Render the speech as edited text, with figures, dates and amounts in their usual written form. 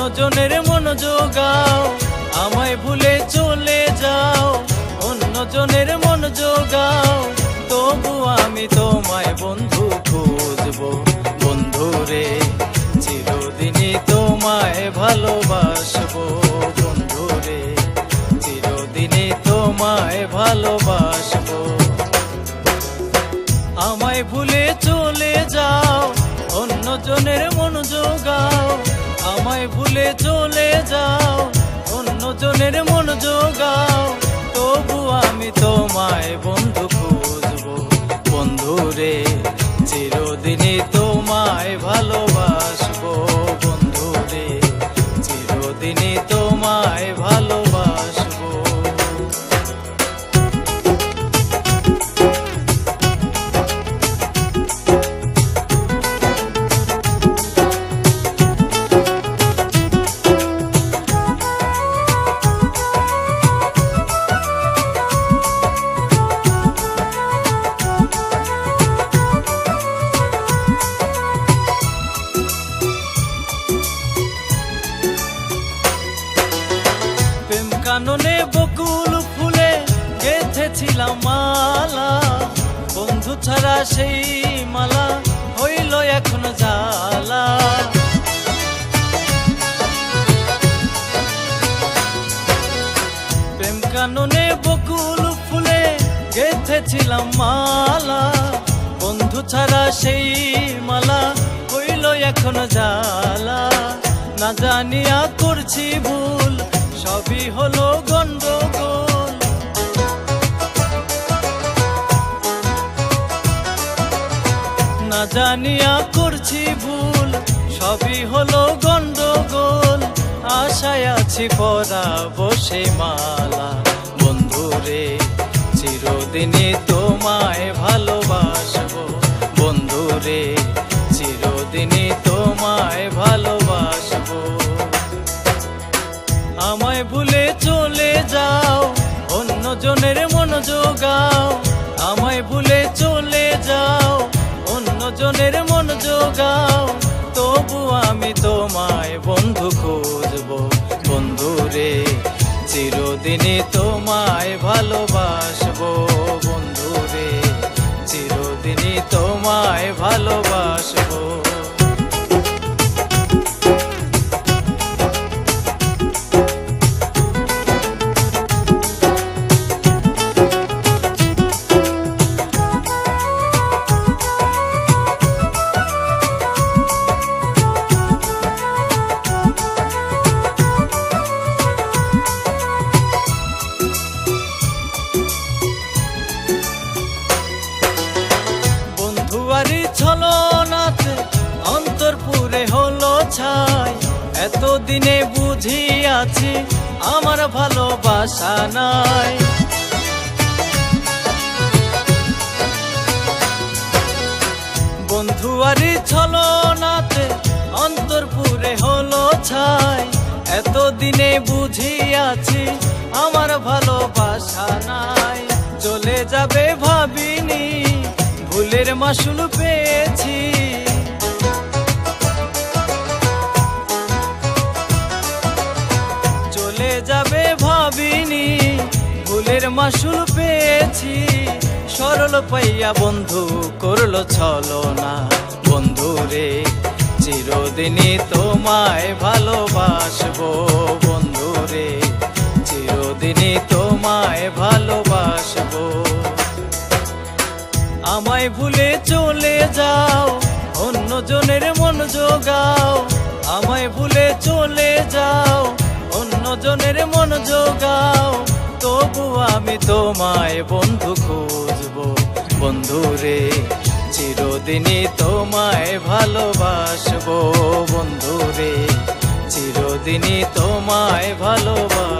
অন্যজনের মন জোগাও, আমায় ভুলে চলে যাও। অন্যজনের মন জোগাও, তবু আমি তোমায় বন্ধু খুঁজবো। বন্ধুরে চিরদিনই তোমায় ভালোবাসবো। বন্ধুরে চিরদিনই তোমায় ভালোবাসবো। আমায় ভুলে চলে যাও, অন্যজনের মন জোগাও। আমায় ভুলে চলে যাও, অন্যজনের মন জোগাও, তবু আমি তোমায় বন্ধু খুঁজবো। বন্ধুরে চিরদিনই তোমায় ভালোবাসবো। বন্ধুরে চিরদিনই তোমায় ভালোবাসবো। কাননে বকুল ফুলে গেঁথেছিলাম মালা, বন্ধু ছাড়া সেই মালা হইল এখন জ্বালা। প্রেম কাননে বকুল ফুলে গেঁথেছিলাম মালা, বন্ধু ছাড়া সেই মালা হইল এখন জ্বালা। না জানিয়া করছি ভুল, সবই হলো গন্ডগোল। না জানিয়া করছি ভুল, সবই হলো গন্ডগোল। আশায় আছি পরাবো সেই মালা। বন্ধুরে চিরদিনই তোমায় ভালোবাসবো। বন্ধুরে চিরদিনই তোমায় ভালোবাসবো। আমায় ভুলে চলে যাও, অন্যজনের মন জোগাও। আমায় ভুলে চলে যাও, অন্যজনের মন জোগাও, তবু আমি তোমায় বন্ধু খুঁজবো। বন্ধুরে চিরদিনই তোমায় ভালোবাসবো। বন্ধুরে চিরদিনই তোমায় ভালোবাসবো। ছলনাতে অন্তরপুরে হলো ছাই, এতদিনে বুঝিয়াছি আমার ভালোবাসা নাই। বন্ধুয়ারি ছলনাতে অন্তরপুরে হলো ছাই, এতদিনে বুঝিয়াছি আমার ভালোবাসা নাই। চলে যাবে ভাবিনি, ভুলের মাসুল পেয়েছি। চলে যাবে ভাবিনি, ভুলের মাসুল পেয়েছি। সরল পাইয়া বন্ধু করলো ছলনা। বন্ধুরে চিরদিনই তোমায় ভালোবাসবো। বন্ধুরে চিরদিনই তোমায় ভালোবাসবো। আমায় ভুলে চলে যাও, অন্যজনের মন জোগাও। আমায় ভুলে চলে যাও, অন্যজনের মন জোগাও, তবু আমি তোমায় বন্ধু খুঁজবো। বন্ধুরে চিরদিনই তোমায় ভালোবাসবো। বন্ধুরে চিরদিনই তোমায় ভালোবাসবো।